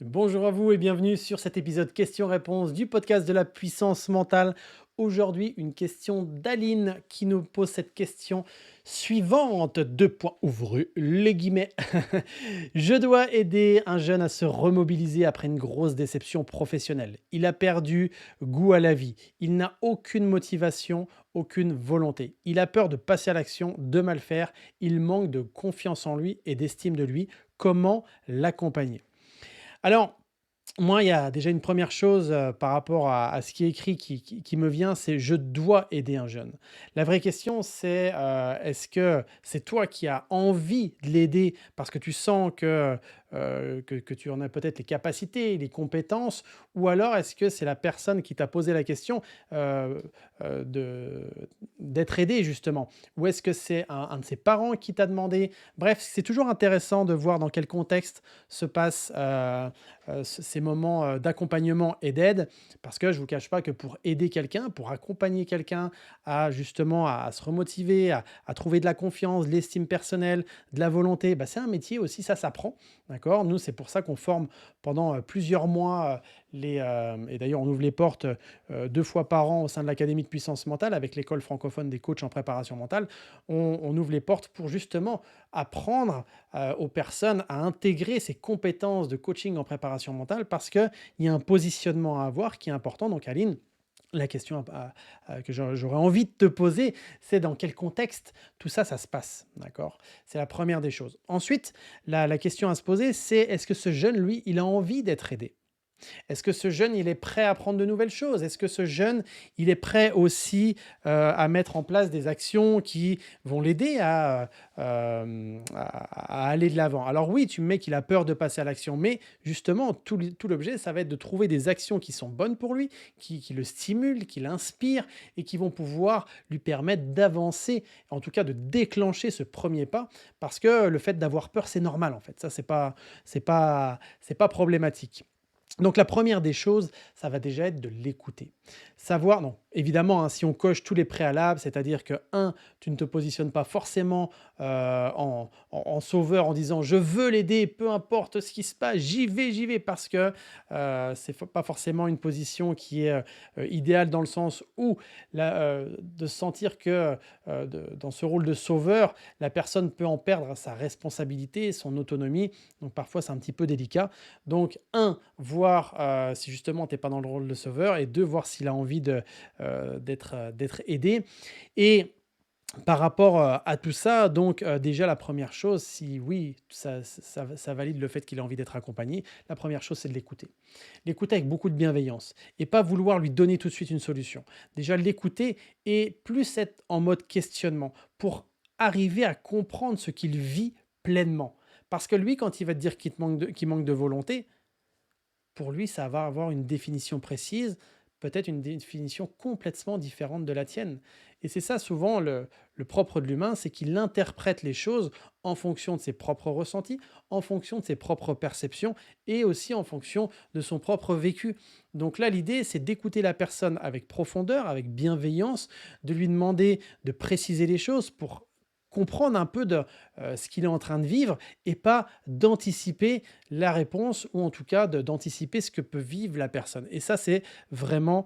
Bonjour à vous et bienvenue sur cet épisode questions-réponses du podcast de la puissance mentale. Aujourd'hui, une question d'Aline qui nous pose cette question suivante. Deux points, ouvrez les guillemets. Je dois aider un jeune à se remobiliser après une grosse déception professionnelle. Il a perdu goût à la vie. Il n'a aucune motivation, aucune volonté. Il a peur de passer à l'action, de mal faire. Il manque de confiance en lui et d'estime de lui. Comment l'accompagner? Alors, moi, il y a déjà une première chose, par rapport à ce qui est écrit qui me vient, c'est: «Je dois aider un jeune». La vraie question, c'est, est-ce que c'est toi qui as envie de l'aider parce que tu sens que tu en as peut-être les capacités, les compétences? Ou alors est-ce que c'est la personne qui t'a posé la question, heu de d'être aidé justement? Ou est-ce que c'est un de ses parents qui t'a demandé? Bref, c'est toujours intéressant de voir dans quel contexte se passent, ces moments, d'accompagnement et d'aide. Parce que je ne vous cache pas que pour aider quelqu'un, pour accompagner quelqu'un à justement à se remotiver, à trouver de la confiance, de l'estime personnelle, de la volonté, bah, c'est un métier aussi, ça s'apprend, d'accord? Nous, c'est pour ça qu'on forme pendant, plusieurs mois, et d'ailleurs on ouvre les portes, 2 fois par an au sein de l'académie de puissance mentale avec l'école francophone des coachs en préparation mentale. On ouvre les portes pour justement apprendre aux personnes à intégrer ces compétences de coaching en préparation mentale parce qu'il y a un positionnement à avoir qui est important. Donc Aline, la question que j'aurais envie de te poser, c'est dans quel contexte tout ça, ça se passe, d'accord? C'est la première des choses. Ensuite, la question à se poser, c'est: est-ce que ce jeune, lui, il a envie d'être aidé? Est-ce que ce jeune, il est prêt à apprendre de nouvelles choses? Est-ce que ce jeune, il est prêt aussi, à mettre en place des actions qui vont l'aider à aller de l'avant? Alors oui, tu me mets qu'il a peur de passer à l'action, mais justement, tout l'objet, ça va être de trouver des actions qui sont bonnes pour lui, qui le stimulent, qui l'inspirent et qui vont pouvoir lui permettre d'avancer, en tout cas de déclencher ce premier pas. Parce que le fait d'avoir peur, c'est normal en fait. Ça, c'est pas problématique. Donc la première des choses, ça va déjà être de l'écouter. Savoir non, évidemment, hein, si on coche tous les préalables, c'est-à-dire que un, tu ne te positionnes pas forcément, en sauveur en disant: «Je veux l'aider, peu importe ce qui se passe, j'y vais» parce que, c'est pas forcément une position qui est, idéale dans le sens où de sentir que, dans ce rôle de sauveur, la personne peut en perdre sa responsabilité, son autonomie, donc parfois c'est un petit peu délicat. Donc un, voir, si justement tu es pas dans le rôle de sauveur et 2, voir s'il a envie d'être aidé et par rapport, à tout ça, donc déjà la première chose, si oui, ça valide le fait qu'il a envie d'être accompagné, la première chose, c'est de l'écouter. L'écouter avec beaucoup de bienveillance et pas vouloir lui donner tout de suite une solution. Déjà l'écouter et plus être en mode questionnement pour arriver à comprendre ce qu'il vit pleinement. Parce que lui, quand il va te dire qu'il manque de volonté, pour lui, ça va avoir une définition précise, peut-être une définition complètement différente de la tienne. Et c'est ça souvent le propre de l'humain, c'est qu'il interprète les choses en fonction de ses propres ressentis, en fonction de ses propres perceptions et aussi en fonction de son propre vécu. Donc là, l'idée, c'est d'écouter la personne avec profondeur, avec bienveillance, de lui demander de préciser les choses pour comprendre un peu ce qu'il est en train de vivre et pas d'anticiper la réponse ou en tout cas d'anticiper ce que peut vivre la personne et ça, c'est vraiment,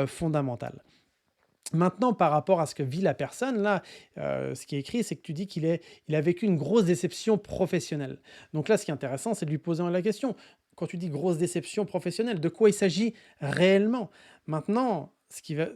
fondamental. Maintenant par rapport à ce que vit la personne là, ce qui est écrit, c'est que tu dis il a vécu une grosse déception professionnelle. Donc là, ce qui est intéressant, c'est de lui poser la question. Quand tu dis grosse déception professionnelle, de quoi il s'agit réellement? Maintenant, ce qui va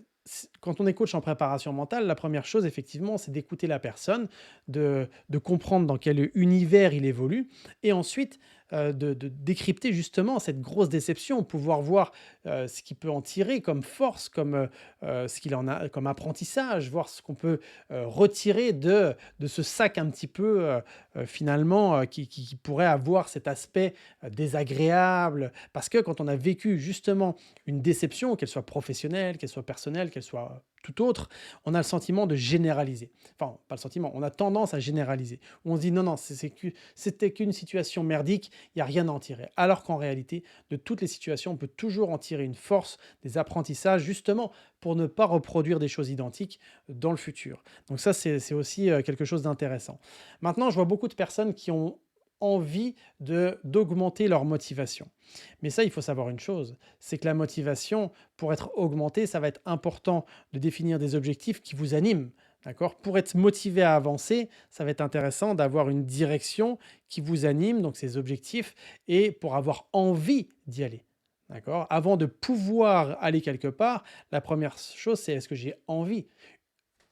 quand on est coach en préparation mentale, la première chose effectivement, c'est d'écouter la personne, de comprendre dans quel univers il évolue et ensuite, de décrypter justement cette grosse déception, pouvoir voir, ce qu'il peut en tirer comme force, comme, ce qu'il en a comme apprentissage, voir ce qu'on peut, retirer de ce sac un petit peu, finalement, qui pourrait avoir cet aspect, désagréable. Parce que quand on a vécu justement une déception, qu'elle soit professionnelle, qu'elle soit personnelle, qu'elle soit tout autre, on a le sentiment de généraliser. Enfin, pas le sentiment, on a tendance à généraliser. On se dit: «Non, non, c'était qu'une situation merdique, il y a rien à en tirer». Alors qu'en réalité, de toutes les situations, on peut toujours en tirer une force, des apprentissages, justement pour ne pas reproduire des choses identiques dans le futur. Donc ça, c'est aussi, quelque chose d'intéressant. Maintenant, je vois beaucoup de personnes qui ont envie d'augmenter leur motivation. Mais ça, il faut savoir une chose, c'est que la motivation, pour être augmentée, ça va être important de définir des objectifs qui vous animent. D'accord? Pour être motivé à avancer, ça va être intéressant d'avoir une direction qui vous anime, donc ces objectifs, et pour avoir envie d'y aller. D'accord? Avant de pouvoir aller quelque part, la première chose, c'est est-ce que j'ai envie?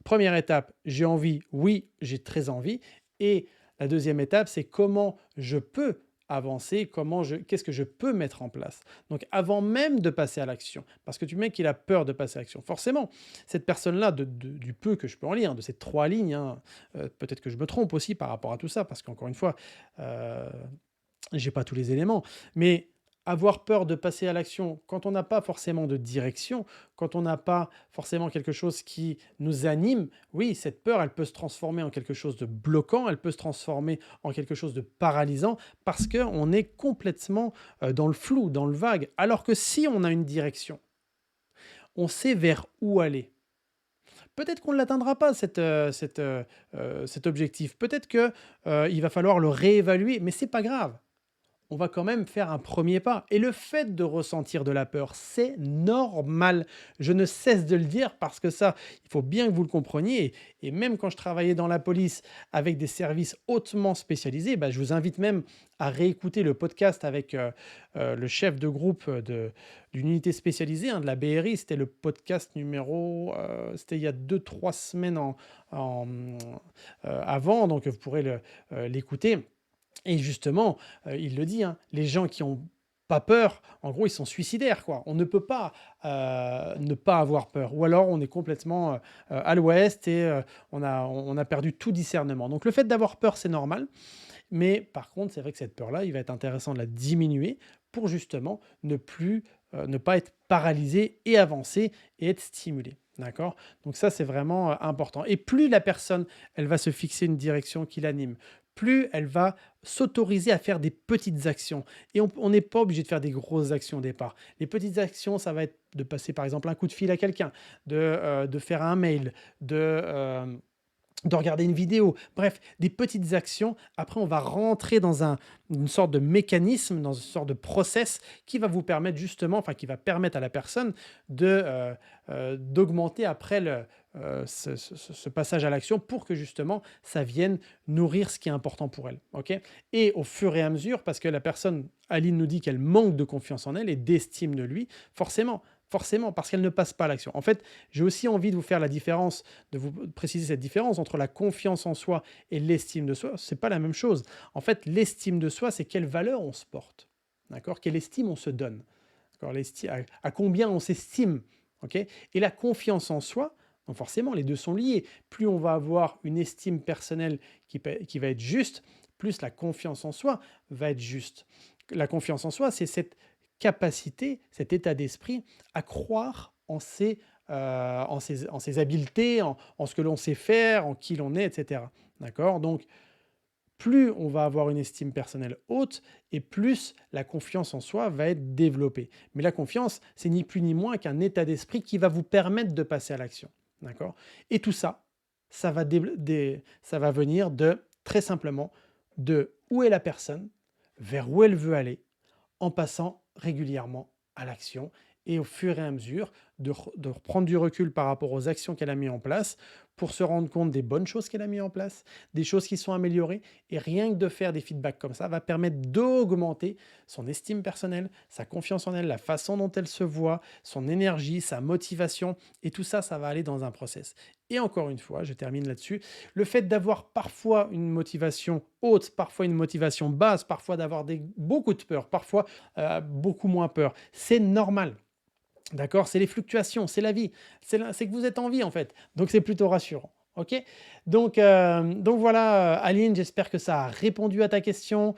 Première étape, j'ai envie, oui, j'ai très envie. Et la deuxième étape, c'est comment je peux avancer, qu'est-ce que je peux mettre en place. Donc avant même de passer à l'action, parce que tu mec, il a peur de passer à l'action. Forcément, cette personne-là, du peu que je peux en lire, de ces 3 lignes, hein, peut-être que je me trompe aussi par rapport à tout ça, parce qu'encore une fois, euh, j'ai pas tous les éléments, mais avoir peur de passer à l'action quand on n'a pas forcément de direction, quand on n'a pas forcément quelque chose qui nous anime, oui, cette peur, elle peut se transformer en quelque chose de bloquant, elle peut se transformer en quelque chose de paralysant parce qu'on est complètement dans le flou, dans le vague. Alors que si on a une direction, on sait vers où aller. Peut-être qu'on ne l'atteindra pas cet objectif. Peut-être que il va falloir le réévaluer, mais c'est pas grave, on va quand même faire un premier pas. Et le fait de ressentir de la peur, c'est normal. Je ne cesse de le dire parce que ça, il faut bien que vous le compreniez. Et même quand je travaillais dans la police avec des services hautement spécialisés, bah, je vous invite même à réécouter le podcast avec le chef de groupe d'une unité spécialisée, hein, de la BRI. C'était le podcast numéro, c'était il y a 2, 3 semaines avant, donc vous pourrez l'écouter. Et justement, il le dit, hein, les gens qui ont pas peur, en gros, ils sont suicidaires, quoi. On ne peut pas, ne pas avoir peur ou alors on est complètement, à l'ouest et on a perdu tout discernement. Donc le fait d'avoir peur, c'est normal, mais par contre, c'est vrai que cette peur-là, il va être intéressant de la diminuer pour justement ne pas être paralysé et avancer et être stimulé. D'accord? Donc ça, c'est vraiment, important et plus la personne, elle va se fixer une direction qui l'anime, plus elle va s'autoriser à faire des petites actions et on n'est pas obligé de faire des grosses actions au départ. Les petites actions, ça va être de passer, par exemple, un coup de fil à quelqu'un, de faire un mail, de regarder une vidéo, bref, des petites actions. Après, on va rentrer dans une sorte de mécanisme, dans une sorte de process qui va vous permettre justement, enfin qui va permettre à la personne d'augmenter après ce passage à l'action pour que justement ça vienne nourrir ce qui est important pour elle. Ok. Et au fur et à mesure, parce que la personne, Aline nous dit qu'elle manque de confiance en elle et d'estime de lui, forcément. Forcément, parce qu'elle ne passe pas à l'action. En fait, j'ai aussi envie de vous faire la différence, de vous préciser cette différence entre la confiance en soi et l'estime de soi. C'est pas la même chose. En fait, l'estime de soi, c'est quelle valeur on se porte. D'accord? Quelle estime on se donne. D'accord? À combien on s'estime. Ok? Et la confiance en soi, donc forcément, les deux sont liés. Plus on va avoir une estime personnelle qui va être juste, plus la confiance en soi va être juste. La confiance en soi, c'est cette capacité, cet état d'esprit à croire en ses habiletés, en ce que l'on sait faire, en qui l'on est, etc. D'accord? Donc, plus on va avoir une estime personnelle haute et plus la confiance en soi va être développée. Mais la confiance, c'est ni plus ni moins qu'un état d'esprit qui va vous permettre de passer à l'action. D'accord? Et tout ça, ça va venir très simplement, de où est la personne, vers où elle veut aller, en passant régulièrement à l'action et au fur et à mesure de reprendre du recul par rapport aux actions qu'elle a mis en place pour se rendre compte des bonnes choses qu'elle a mis en place, des choses qui sont améliorées et rien que de faire des feedbacks comme ça va permettre d'augmenter son estime personnelle, sa confiance en elle, la façon dont elle se voit, son énergie, sa motivation et tout ça, ça va aller dans un process. Et encore une fois, je termine là-dessus, le fait d'avoir parfois une motivation haute, parfois une motivation basse, parfois d'avoir beaucoup de peur, parfois beaucoup moins peur, c'est normal. D'accord? C'est les fluctuations, c'est la vie. C'est que vous êtes en vie, en fait. Donc, c'est plutôt rassurant. OK? Donc voilà, Aline, j'espère que ça a répondu à ta question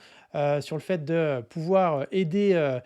sur le fait de pouvoir aider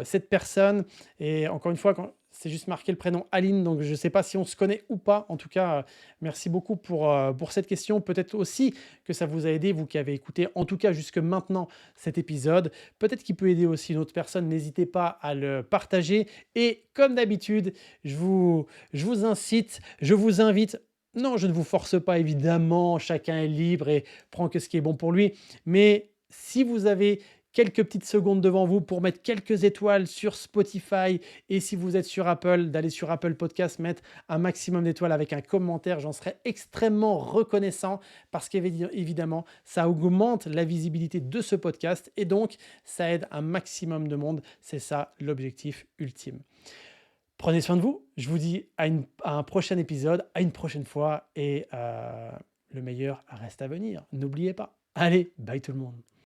cette personne. Et encore une fois, c'est juste marqué le prénom Aline, donc je ne sais pas si on se connaît ou pas. En tout cas, merci beaucoup pour cette question. Peut-être aussi que ça vous a aidé, vous qui avez écouté, en tout cas jusque maintenant, cet épisode. Peut-être qu'il peut aider aussi une autre personne. N'hésitez pas à le partager. Et comme d'habitude, je vous incite, je vous invite. Non, je ne vous force pas, évidemment, chacun est libre et prend que ce qui est bon pour lui, mais Si vous avez quelques petites secondes devant vous pour mettre quelques étoiles sur Spotify et si vous êtes sur Apple, d'aller sur Apple Podcast, mettre un maximum d'étoiles avec un commentaire, j'en serais extrêmement reconnaissant parce qu'évidemment, ça augmente la visibilité de ce podcast et donc ça aide un maximum de monde. C'est ça l'objectif ultime. Prenez soin de vous. Je vous dis à un prochain épisode, à une prochaine fois et le meilleur reste à venir. N'oubliez pas. Allez, bye tout le monde.